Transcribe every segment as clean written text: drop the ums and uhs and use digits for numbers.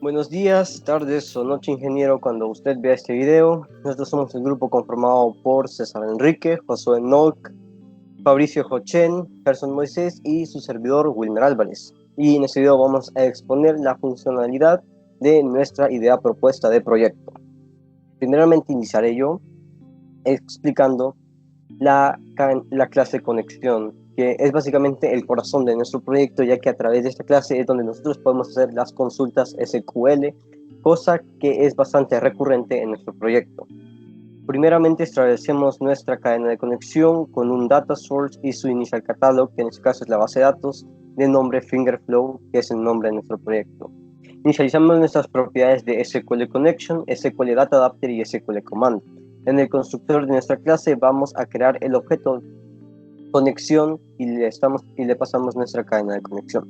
Buenos días, tardes o noche, ingeniero, cuando usted vea este video. Nosotros somos el grupo conformado por César Enrique, Josué Nock, Fabricio Jochen, Gerson Moisés y su servidor Wilmer Álvarez. Y en este video vamos a exponer la funcionalidad de nuestra idea propuesta de proyecto. Primeramente iniciaré yo explicando la clase conexión, que es básicamente el corazón de nuestro proyecto, ya que a través de esta clase es donde nosotros podemos hacer las consultas SQL, cosa que es bastante recurrente en nuestro proyecto. Primeramente establecemos nuestra cadena de conexión con un data source y su initial catalog, que en este caso es la base de datos, de nombre Fingerflow, que es el nombre de nuestro proyecto. Inicializamos nuestras propiedades de SQL Connection, SQL Data Adapter y SQL Command. En el constructor de nuestra clase vamos a crear el objeto conexión y le pasamos nuestra cadena de conexión.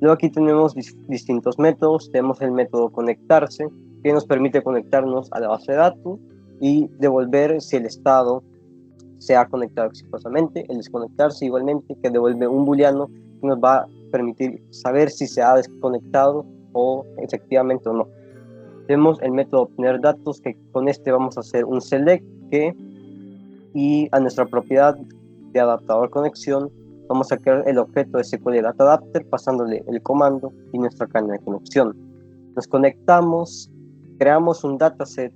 Luego aquí tenemos distintos métodos. Tenemos el método conectarse, que nos permite conectarnos a la base de datos y devolver si el estado se ha conectado exitosamente. El desconectarse igualmente, que devuelve un booleano que nos va a permitir saber si se ha desconectado o efectivamente o no. Tenemos el método obtener datos, que con este vamos a hacer un select y a nuestra propiedad de adaptador conexión vamos a crear el objeto SQL Data Adapter pasándole el comando y nuestra cadena de conexión. Nos conectamos, creamos un dataset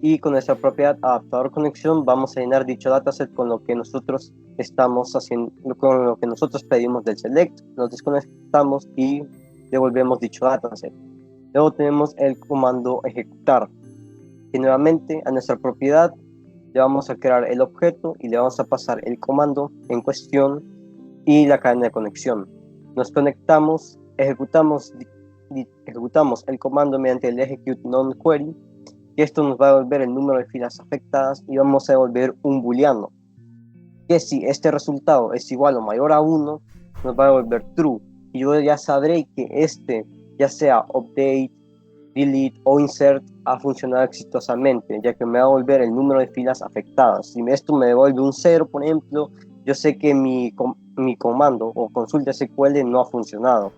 y con nuestra propiedad adaptador conexión vamos a llenar dicho dataset con lo que nosotros estamos haciendo, con lo que nosotros pedimos del select. Nos desconectamos y devolvemos dicho dataset. Luego tenemos el comando ejecutar, que nuevamente a nuestra propiedad le vamos a crear el objeto y le vamos a pasar el comando en cuestión y la cadena de conexión. Nos conectamos, ejecutamos el comando mediante el execute non-query, y esto nos va a devolver el número de filas afectadas y vamos a devolver un booleano, que si este resultado es igual o mayor a 1, nos va a devolver true, y yo ya sabré que este, ya sea update, delete o insert, ha funcionado exitosamente, ya que me va a devolver el número de filas afectadas. Si esto me devuelve un 0, por ejemplo, yo sé que mi comando o consulta SQL no ha funcionado.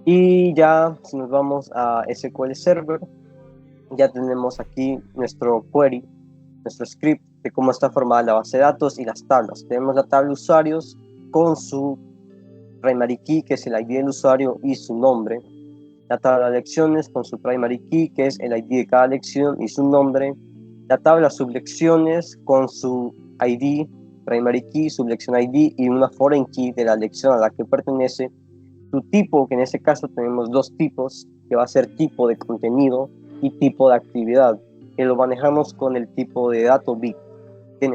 Y ya, si nos vamos a SQL Server, ya tenemos aquí nuestro query, nuestro script de cómo está formada la base de datos y las tablas. Tenemos la tabla usuarios con su primary key, que es el ID del usuario y su nombre. La tabla de lecciones con su primary key, que es el ID de cada lección y su nombre. La tabla sublecciones con su ID, primary key, sublección ID y una foreign key de la lección a la que pertenece. Su tipo, que en este caso tenemos dos tipos, que va a ser tipo de contenido y tipo de actividad, que lo manejamos con el tipo de dato bit, que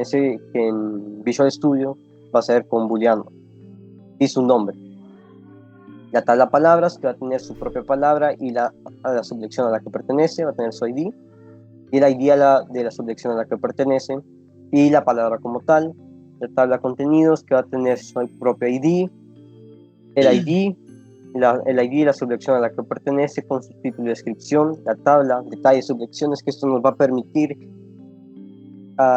en Visual Studio va a ser con booleano, y su nombre. La tabla palabras, que va a tener su propia palabra y a la sublección a la que pertenece, va a tener su ID, y el ID de la sublección a la que pertenece, y la palabra como tal. La tabla contenidos, que va a tener su propio ID, el ID, el ID y la sublección a la que pertenece con su título y descripción, la tabla, detalles, sublecciones, que esto nos va a permitir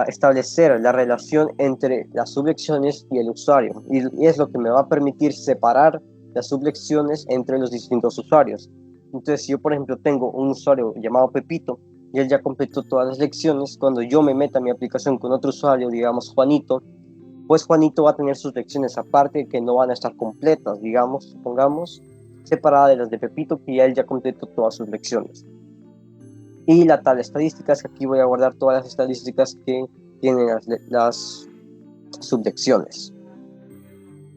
establecer la relación entre las sublecciones y el usuario, y es lo que me va a permitir separar las sublecciones entre los distintos usuarios. Entonces, si yo, por ejemplo, tengo un usuario llamado Pepito y él ya completó todas las lecciones, cuando yo me meta a mi aplicación con otro usuario, digamos Juanito, pues Juanito va a tener sus lecciones aparte, que no van a estar completas, digamos, supongamos, separadas de las de Pepito, que ya él ya completó todas sus lecciones. Y la tabla de estadísticas, que aquí voy a guardar todas las estadísticas que tienen las sublecciones.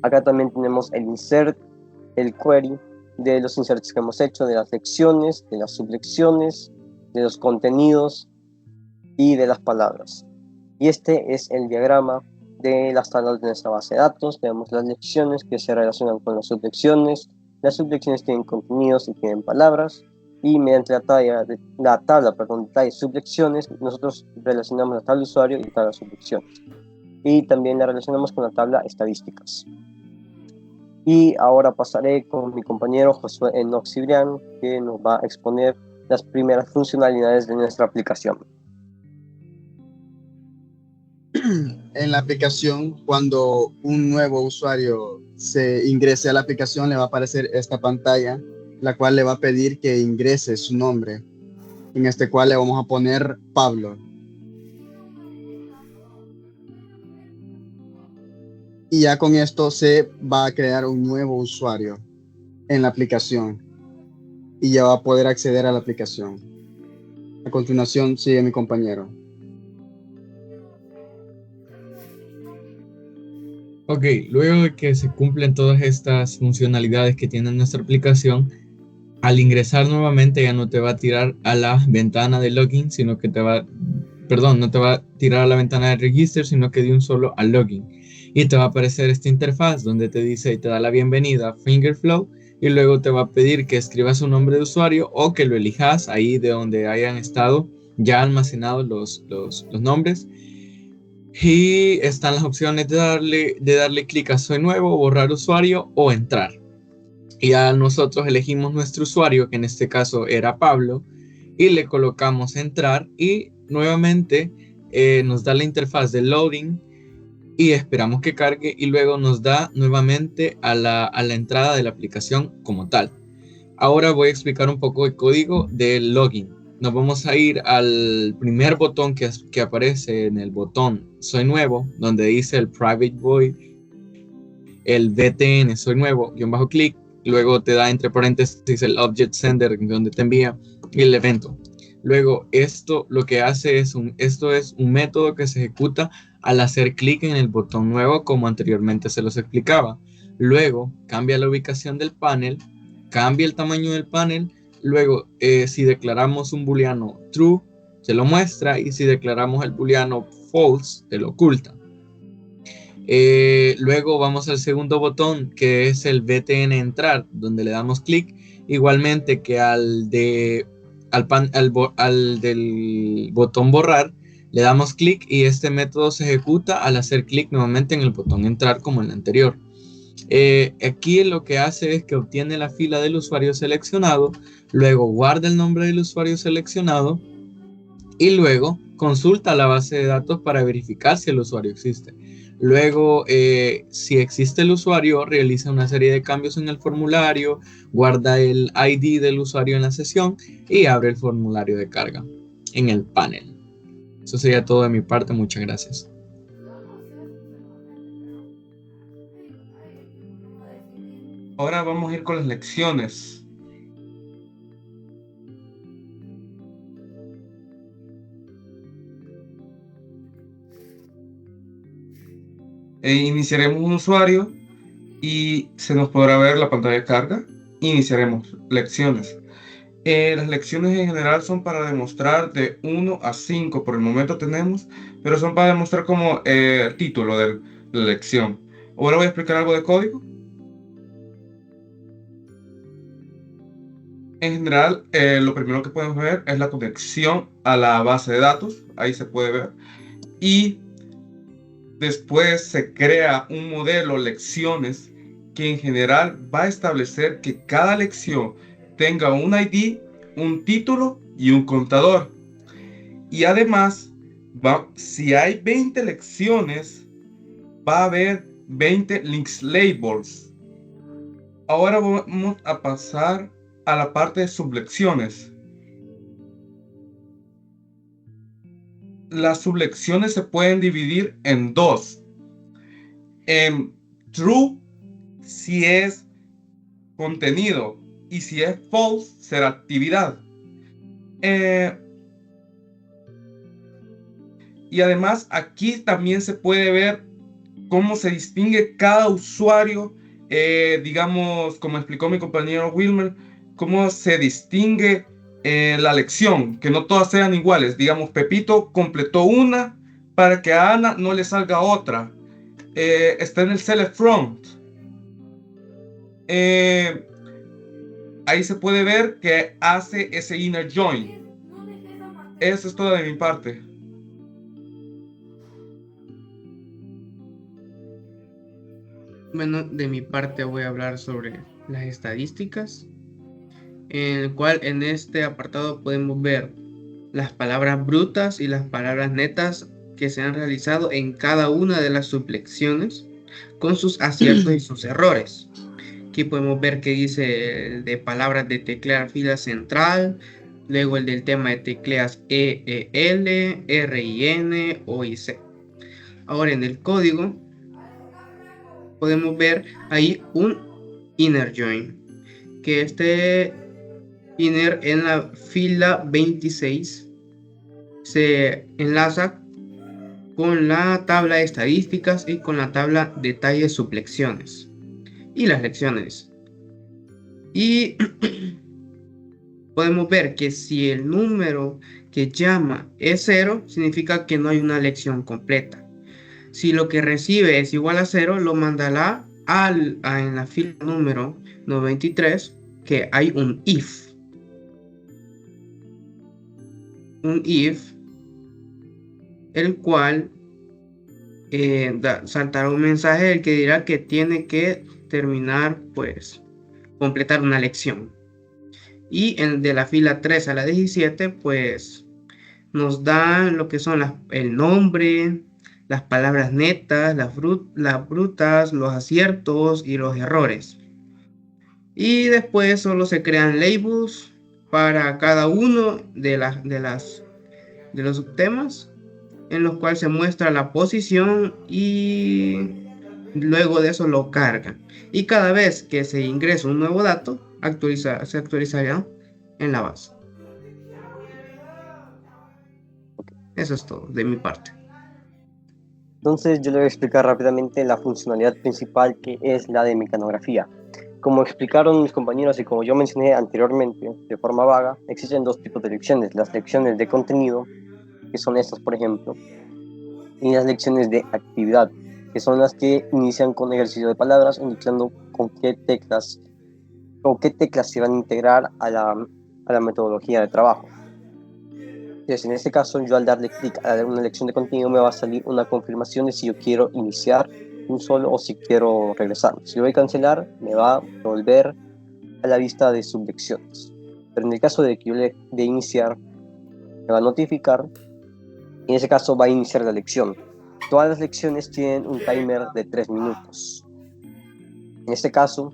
Acá también tenemos el insert, el query de los inserts que hemos hecho, de las lecciones, de las sublecciones, de los contenidos y de las palabras. Y este es el diagrama de las tablas de nuestra base de datos. Tenemos las lecciones que se relacionan con las sublecciones tienen contenidos y tienen palabras, y mediante la tabla de sublecciones nosotros relacionamos la tabla usuario y la tabla sublecciones, y también la relacionamos con la tabla estadísticas. Y ahora pasaré con mi compañero Josué Enoc Cibrián, que nos va a exponer las primeras funcionalidades de nuestra aplicación. en la aplicación, cuando un nuevo usuario se ingrese a la aplicación, le va a aparecer esta pantalla, la cual le va a pedir que ingrese su nombre, en este cual le vamos a poner Pablo. Y ya con esto se va a crear un nuevo usuario en la aplicación y ya va a poder acceder a la aplicación. A continuación sigue mi compañero. Ok, luego de que se cumplen todas estas funcionalidades que tiene nuestra aplicación, al ingresar nuevamente ya no te va a tirar a la ventana de login, sino que no te va a tirar a la ventana de register, sino que de un solo al login. Y te va a aparecer esta interfaz donde te dice y te da la bienvenida a Fingerflow, y luego te va a pedir que escribas un nombre de usuario o que lo elijas ahí de donde hayan estado ya almacenados los nombres. Y están las opciones de darle clic a soy nuevo, borrar usuario o entrar. Y ya nosotros elegimos nuestro usuario, que en este caso era Pablo, y le colocamos entrar y nuevamente nos da la interfaz de loading y esperamos que cargue y luego nos da nuevamente a la entrada de la aplicación como tal. Ahora voy a explicar un poco el código del login. Nos vamos a ir al primer botón que aparece en el botón Soy Nuevo, donde dice el Private Void, el VTN Soy Nuevo, _clic. Luego te da entre paréntesis el Object Sender, donde te envía, y el evento. Luego, esto lo que hace esto es un método que se ejecuta al hacer clic en el botón nuevo, como anteriormente se los explicaba. Luego, cambia la ubicación del panel, cambia el tamaño del panel. Luego, si declaramos un booleano true, se lo muestra, y si declaramos el booleano false, te lo oculta. Luego vamos al segundo botón, que es el VTN entrar, donde le damos clic, igualmente que al del botón borrar, le damos clic y este método se ejecuta al hacer clic nuevamente en el botón entrar como en el anterior. Aquí lo que hace es que obtiene la fila del usuario seleccionado, luego guarda el nombre del usuario seleccionado y luego consulta la base de datos para verificar si el usuario existe. Luego, si existe el usuario, realiza una serie de cambios en el formulario, guarda el ID del usuario en la sesión y abre el formulario de carga en el panel. Eso sería todo de mi parte. Muchas gracias. Ahora vamos a ir con las lecciones. Iniciaremos un usuario y se nos podrá ver la pantalla de carga. Iniciaremos lecciones. Las lecciones en general son para demostrar de 1 a 5 por el momento tenemos, pero son para demostrar como el título de la lección. Ahora voy a explicar algo de código. En general, lo primero que podemos ver es la conexión a la base de datos. Ahí se puede ver. Y después se crea un modelo lecciones que en general va a establecer que cada lección tenga un ID, un título y un contador. Y además, si hay 20 lecciones, va a haber 20 links labels. Ahora vamos a pasar a la parte de sublecciones. Las sublecciones se pueden dividir en dos. En true, si es contenido, y si es false, será actividad. Y además aquí también se puede ver cómo se distingue cada usuario, digamos, como explicó mi compañero Wilmer, cómo se distingue la lección, que no todas sean iguales. Digamos, Pepito completó una para que a Ana no le salga otra. Está en el select front. Ahí se puede ver que hace ese inner join. Eso es todo de mi parte. Bueno, de mi parte voy a hablar sobre las estadísticas, en el cual en este apartado podemos ver las palabras brutas y las palabras netas que se han realizado en cada una de las sublecciones con sus aciertos y sus errores. Aquí podemos ver que dice el de palabras de teclear fila central, luego el del tema de tecleas E, E, L, R, I, N, O y C. Ahora en el código podemos ver ahí un inner join, que este inner en la fila 26 se enlaza con la tabla de estadísticas y con la tabla detalles sublecciones y las lecciones. Y podemos ver que si el número que llama es 0, significa que no hay una lección completa. Si lo que recibe es igual a 0, lo mandará en la fila número 93, que hay un if. Un if, el cual saltará un mensaje el que dirá que tiene que terminar, pues, completar una lección. Y de la fila 3 a la 17, pues, nos dan lo que son el nombre, las palabras netas, las brutas, los aciertos y los errores. Y después solo se crean labels para cada uno de los subtemas, en los cuales se muestra la posición y luego de eso lo cargan. Y cada vez que se ingresa un nuevo dato, se actualizará en la base. Eso es todo de mi parte. Entonces yo le voy a explicar rápidamente la funcionalidad principal, que es la de mecanografía. Como explicaron mis compañeros y como yo mencioné anteriormente de forma vaga, existen dos tipos de lecciones: las lecciones de contenido, que son estas por ejemplo, y las lecciones de actividad, que son las que inician con ejercicio de palabras indicando con qué teclas se van a integrar a la metodología de trabajo. Entonces, en este caso, yo al darle clic a una lección de contenido me va a salir una confirmación de si yo quiero iniciar un solo o si quiero regresar. Si yo voy a cancelar, me va a volver a la vista de sublecciones. Pero en el caso de que yo de iniciar, me va a notificar. En ese caso va a iniciar la lección. Todas las lecciones tienen un timer de 3 minutos. En este caso,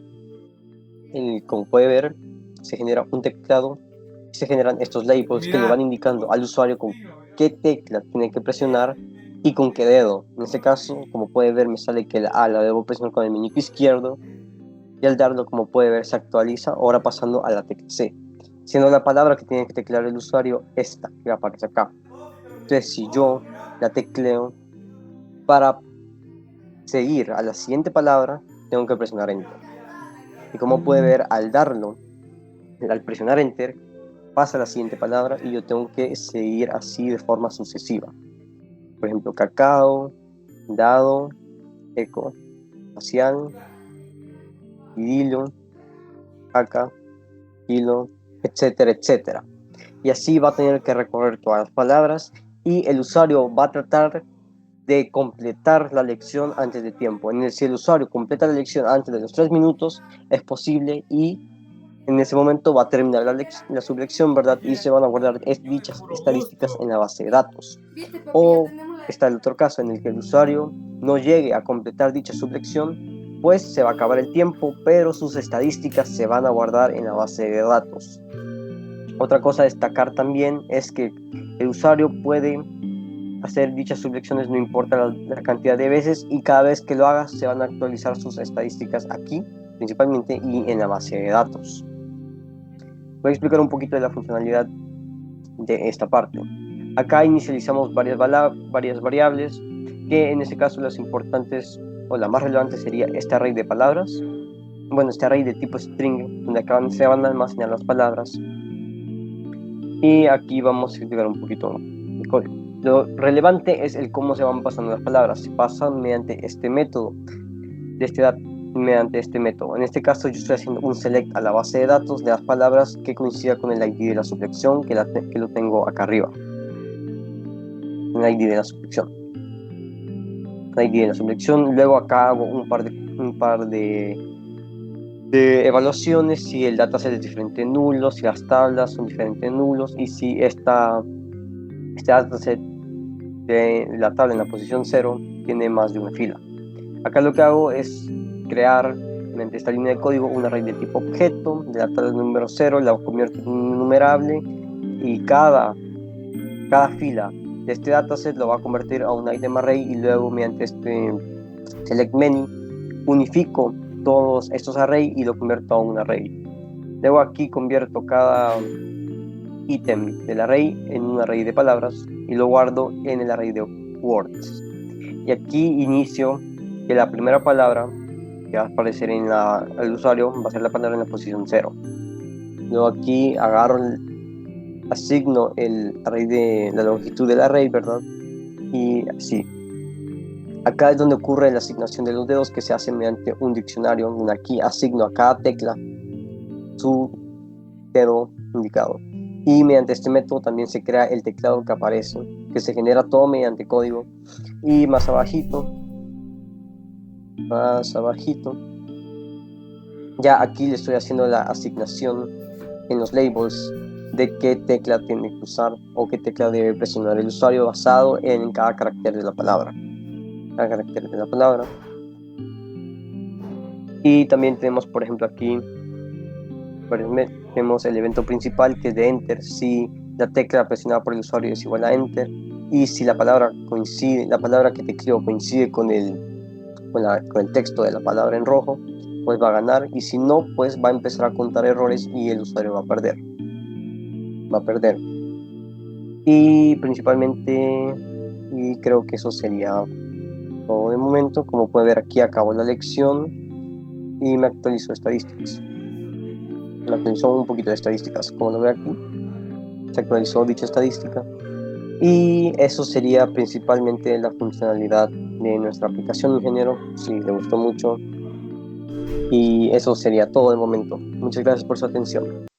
como puede ver, se genera un teclado y se generan estos labels que le van indicando al usuario con qué tecla tiene que presionar y con qué dedo. En este caso, como puede ver, me sale que la A la debo presionar con el meñique izquierdo, y al darlo, como puede ver, se actualiza, ahora pasando a la tecla C, siendo la palabra que tiene que teclear el usuario esta que aparece acá. Entonces, si yo la tecleo, para seguir a la siguiente palabra, tengo que presionar Enter. Y como puede ver, al presionar Enter, pasa a la siguiente palabra y yo tengo que seguir así de forma sucesiva. Por ejemplo, cacao, dado, eco, facial, hilo, caca, hilo, etcétera, etcétera. Y así va a tener que recorrer todas las palabras y el usuario va a tratar de completar la lección antes de tiempo. Si el usuario completa la lección antes de los 3 minutos, es posible, y en ese momento va a terminar la sublección, ¿verdad? Y se van a guardar dichas estadísticas en la base de datos. O está el otro caso en el que el usuario no llegue a completar dicha sublección, pues se va a acabar el tiempo, pero sus estadísticas se van a guardar en la base de datos. Otra cosa a destacar también es que el usuario puede hacer dichas sublecciones no importa la cantidad de veces, y cada vez que lo haga se van a actualizar sus estadísticas aquí principalmente y en la base de datos. Voy a explicar un poquito de la funcionalidad de esta parte. Acá inicializamos varias variables, que en este caso las importantes o la más relevante sería este array de palabras, este array de tipo string, donde acá se van a almacenar las palabras. Y aquí vamos a explicar un poquito el código. Lo relevante es el cómo se van pasando las palabras. Se pasan mediante este método, mediante este método. En este caso yo estoy haciendo un select a la base de datos de las palabras que coincida con el ID de la sublección, que lo tengo acá arriba. El ID de la sublección. El ID de la sublección. Luego acá hago un par de evaluaciones: si el dataset es diferente nulo, si las tablas son diferentes nulos, y si este dataset de la tabla en la posición 0 tiene más de una fila. Acá lo que hago es crear, mediante esta línea de código, un array de tipo objeto de la tabla número 0, la convierto en un enumerable y cada fila de este dataset lo va a convertir a un item array y luego mediante este select many unifico todos estos arrays y lo convierto a un array. Luego aquí convierto cada ítem del array en un array de palabras y lo guardo en el array de words. Y aquí inicio que la primera palabra que va a aparecer en el usuario va a ser la palabra en la posición 0. Luego aquí asigno el array de la longitud del array, ¿verdad? Y así. Acá es donde ocurre la asignación de los dedos, que se hace mediante un diccionario, donde aquí asigno a cada tecla su dedo indicado. Y mediante este método también se crea el teclado que aparece, que se genera todo mediante código. Y más abajito, ya aquí le estoy haciendo la asignación en los labels de qué tecla tiene que usar o qué tecla debe presionar el usuario basado en cada carácter de la palabra. Y también tenemos, por ejemplo, aquí tenemos el evento principal, que es de enter, si la tecla presionada por el usuario es igual a enter, y si la palabra que tecleó coincide con el texto de la palabra en rojo, pues va a ganar, y si no, pues va a empezar a contar errores y el usuario va a perder. Y principalmente, y creo que eso sería todo de momento. Como pueden ver, aquí acabo la lección y me actualizó estadísticas. Me actualizó un poquito de estadísticas, como lo ve aquí. Se actualizó dicha estadística. Y eso sería principalmente la funcionalidad de nuestra aplicación, ingeniero, si le gustó mucho. Y eso sería todo de momento. Muchas gracias por su atención.